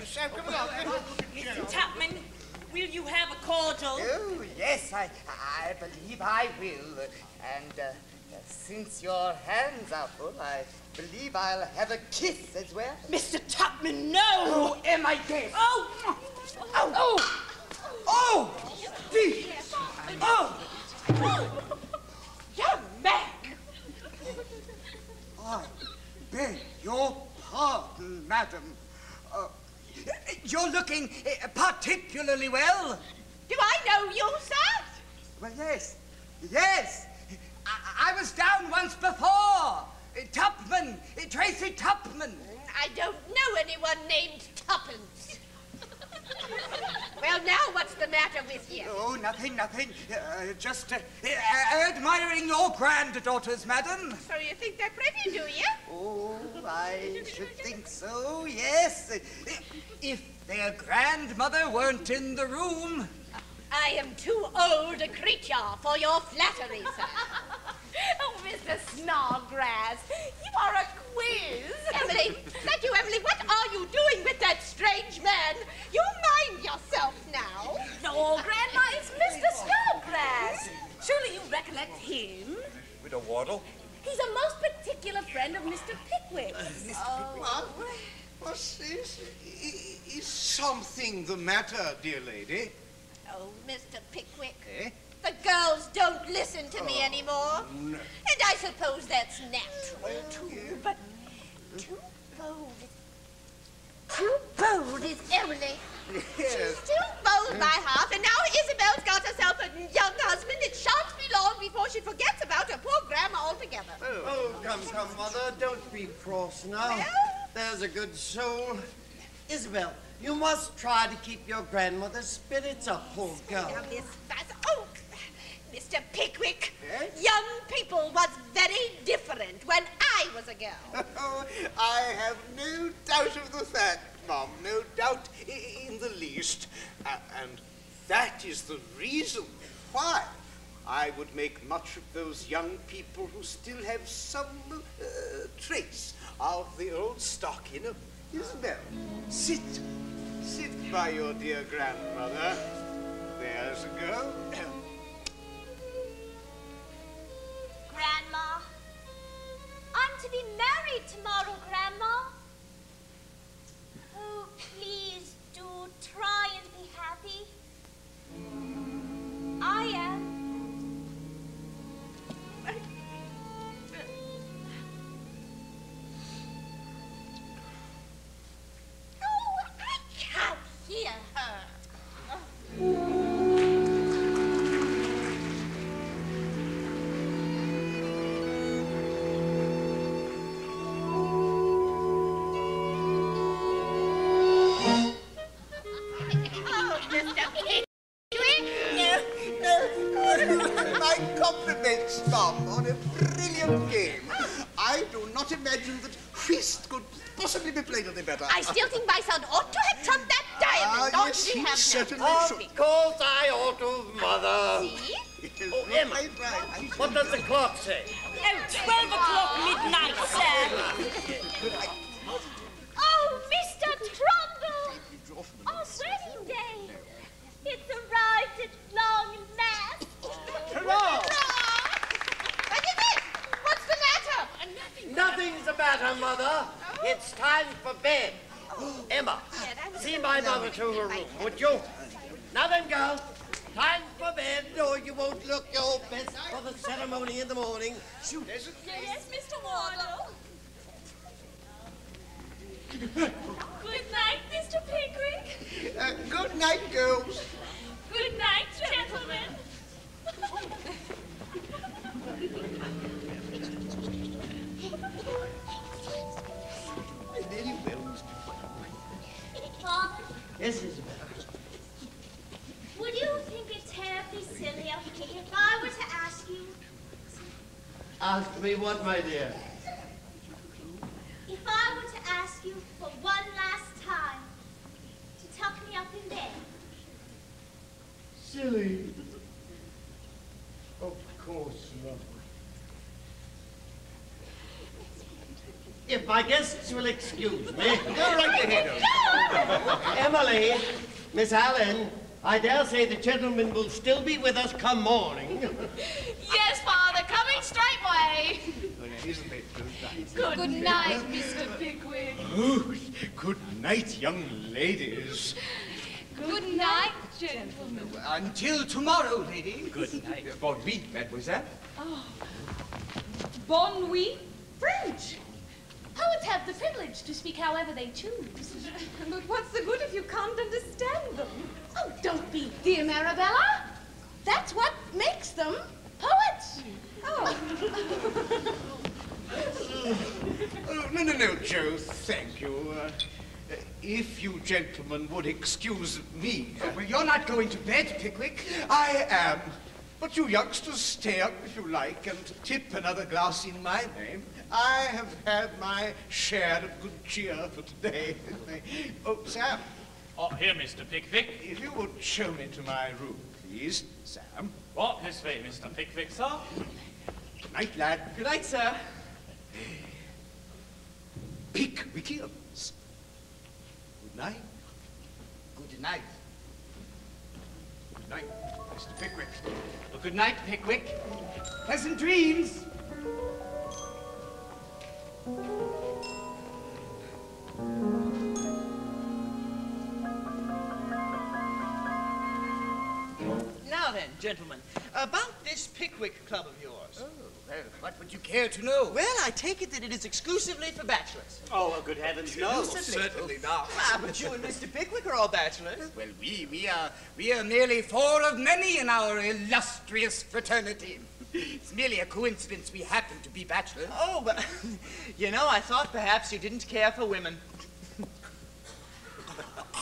So, come along. Mr. Tupman, will you have a cordial? Oh, yes, I believe I will. And since your hands are full, I believe I'll have a kiss as well. Mr. Tupman, no! Oh, am I dead? Oh! Oh! Oh! Deep! Oh! Young man! I beg your pardon, madam. You're looking particularly well. Do I know you, sir? Well, yes. Yes. I was down once before. Tupman. Tracy Tupman. I don't know anyone named Tuppence. Well, now what's the matter with you? Oh, nothing. Just admiring your granddaughters, madam. So you think they're pretty, do you? Oh, I should think so, yes. If their grandmother weren't in the room. I am too old a creature for your flattery, sir. Oh, Mr. Snodgrass, you are a quiz. Emily, thank you, Emily. What are you doing with that strange man? You mind yourself now. No, Grandma, it's Mr. Snodgrass. Surely you recollect him? Widow Wardle? He's a most particular friend of Mr. Pickwick. Is something the matter, dear lady? Oh, Mr. Pickwick. Eh? The girls don't listen to me anymore. No. And I suppose that's natural, too. But too bold. Too bold is Emily. Yes. She's too bold by half, and now Isabel's got herself a young husband. It shan't be long before she forgets about her poor grandma altogether. Oh, come, Mother. Don't be cross now. Well? There's a good soul. Isabel, you must try to keep your grandmother's spirits up, poor girl. Now, oh, Mr. Pickwick, Yes? young people was very different when I was a girl. Oh, I have no doubt of the fact, Mum, no doubt in the least. And that is the reason why I would make much of those young people who still have some trace of the old stock in them. Isabel, sit by your dear grandmother. There's a girl. Grandma, I'm to be married tomorrow, Grandma. Oh, please do try and be happy. I am. Oh, I can't hear her. My compliments, Tom, on a brilliant game. I do not imagine that whist could possibly be played any better. I still think my son ought to have trumped that diamond. Don't yes, we he have certainly now? should. Of course I ought to, Mother. See? Oh, Emma, what does the clock say? Oh, 12 o'clock midnight, sir. Oh, Mr. Trumbull! Our wedding day. It's arrived at long last. Hurrah! What is it? What's the matter? Nothing's the matter, Mother. It's time for bed. Emma, see my mother to her room, would you? Now then, girls, time for bed, or you won't look your best for the ceremony in the morning. Shoot. Yes, Mr. Wardle. Good night, Mr. Pickwick. Good night, girls. Good night, gentlemen. Very well. Father, Yes, Isabel. would you think it terribly silly of me if I were to ask you, Ask me what, my dear? if I were to ask you for one last time to tuck me up in bed? Silly. Of course not. If my guests will excuse me. Go right ahead. Emily, Miss Allen, I dare say the gentleman will still be with us come morning. Yes, Father, coming straightway. Isn't it Good night, Mr. Pickwick. Oh, good night, young ladies. Good night, gentlemen. Until tomorrow, lady. Good night. Bon nuit, mademoiselle. Bon nuit, French. Poets have the privilege to speak however they choose. But what's the good if you can't understand them? Oh, don't be dear, Marabella. That's what makes them poets. Oh. No, Joe, thank you. If you gentlemen would excuse me. Well, you're not going to bed, Pickwick. I am. But you youngsters stay up if you like and tip another glass in my name. I have had my share of good cheer for today. Oh, Sam. Oh, here, Mr. Pickwick. If you would show me to my room, please, Sam. What, this way, Mr. Pickwick, sir? Good night, lad. Good night, sir. Pickwickians. Good night. Good night. Good night, Mr. Pickwick. Well, good night, Pickwick. Pleasant dreams. Now then, gentlemen, about this Pickwick Club of yours. Oh, well, what would you care to know? Well, I take it that it is exclusively for bachelors. Oh, well, good heavens, no. Certainly not. Ah, but you and Mr. Pickwick are all bachelors. Well, we are merely four of many in our illustrious fraternity. It's merely a coincidence we happen to be bachelors. Oh, but, you know, I thought perhaps you didn't care for women.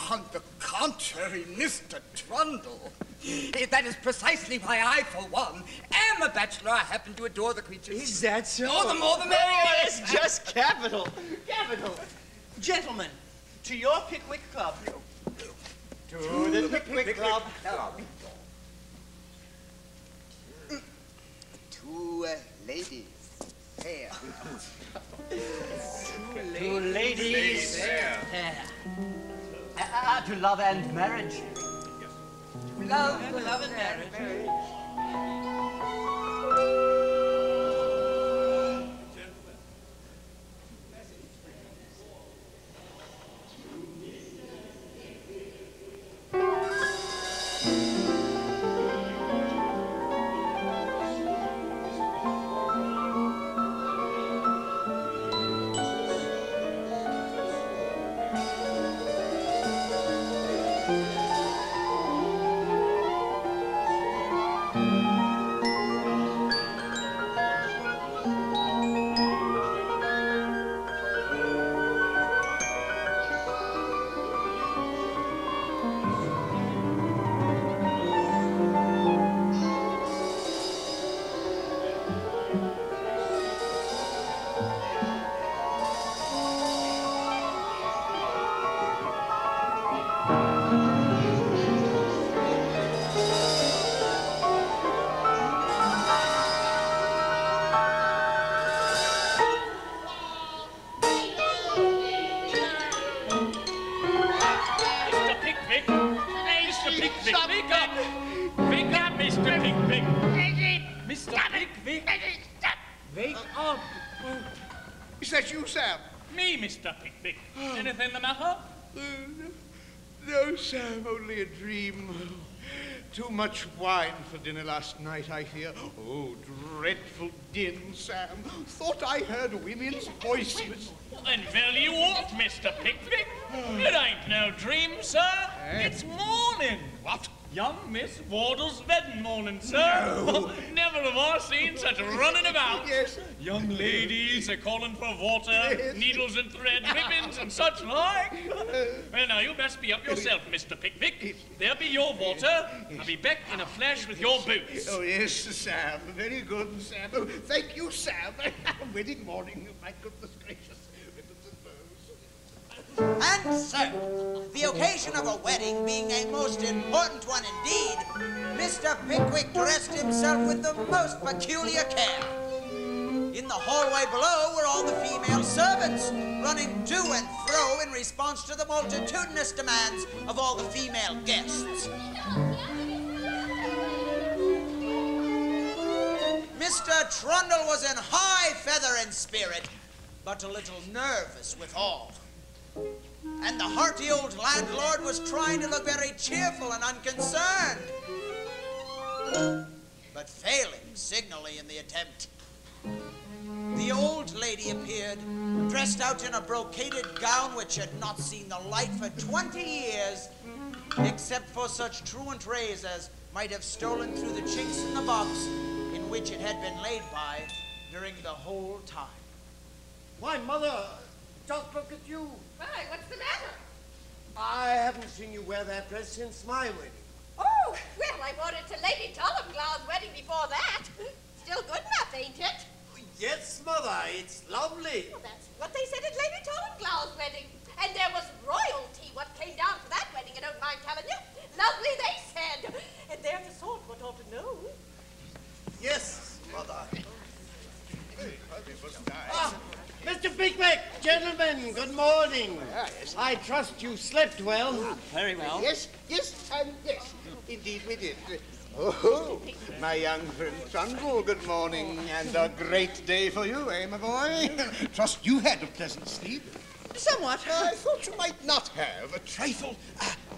On the contrary, Mr. Trundle. That is precisely why I, for one, am a bachelor. I happen to adore the creatures. Is that so? Oh, the more the merrier. Oh, it's just capital. Capital. Gentlemen, to your Pickwick Club. To the Pickwick Club. Two ladies. Fair. Two ladies. Fair. To love and marriage. Love and marriage. Wake up! Is that you, Sam? Me, Mr. Pickwick. Anything the matter? No, Sam, only a dream. Too much wine for dinner last night, I hear. Oh, dreadful din, Sam. Thought I heard women's voices. Then well you ought, Mr. Pickwick. It ain't no dream, sir. It's morning. What? Young Miss Wardles' wedding morning, sir. No. Never have I seen such running about. Yes. Young ladies are calling for water, Yes. needles and thread, ribbons and such like. Well, now, you best be up yourself, Mr. Pickwick. There be your water. I'll be back in a flash with your boots. Oh, yes, Sam. Very good, Sam. Oh, thank you, Sam. Wedding morning. My goodness gracious. And so, the occasion of a wedding being a most important one indeed, Mr. Pickwick dressed himself with the most peculiar care. In the hallway below were all the female servants, running to and fro in response to the multitudinous demands of all the female guests. Mr. Trundle was in high feather and spirit, but a little nervous withal. And the hearty old landlord was trying to look very cheerful and unconcerned, but failing signally in the attempt. The old lady appeared, dressed out in a brocaded gown which had not seen the light for 20 years, except for such truant rays as might have stolen through the chinks in the box in which it had been laid by during the whole time. Why, Mother, just look at you. Why, what's the matter? I haven't seen you wear that dress since my wedding. Oh, well, I wore it to Lady Tolumglow's wedding before that. Still good enough, ain't it? Yes, Mother, it's lovely. Well, that's what they said at Lady Tolumglow's wedding. And there was royalty what came down to that wedding, I don't mind telling you. Lovely, they said. And they're the sort what ought to know. Yes, Mother. Ah, Mr. Pickwick, gentlemen, good morning. Yes. I trust you slept well. Very well. Yes, and yes. Indeed we did. Oh, my young friend Trundle, good morning, and a great day for you, eh, my boy? Trust you had a pleasant sleep. Somewhat. I thought you might not have. A trifle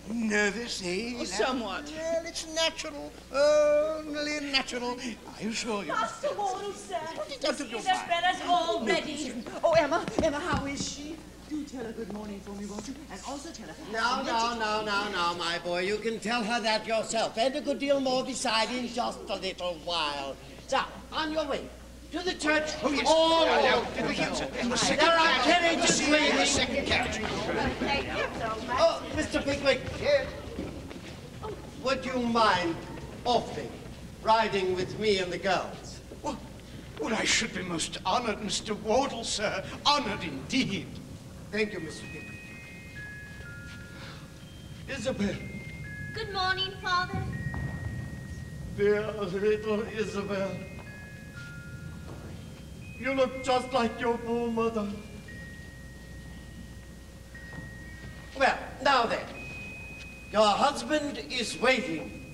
nervous, eh? Somewhat. Well, it's natural. Only natural, I assure you. Master Wardles, sir. Put it out of your mind. Isabella's all ready. Oh, Emma, how is she? Do tell her good morning for me, won't you? And also tell her... No, my boy. You can tell her that yourself. And a good deal more beside in just a little while. So, on your way. To the church. Oh, yes. All There are carriages waiting. The second carriage. Thank you so much. Oh, Mr. Pickwick. Yes. Would you mind awfully riding with me and the girls? Well, I should be most honored, Mr. Wardle, sir. Honored indeed. Thank you, Mr. Pickwick. Isabel. Good morning, Father. Dear little Isabel. You look just like your poor mother. Well, now then. Your husband is waiting.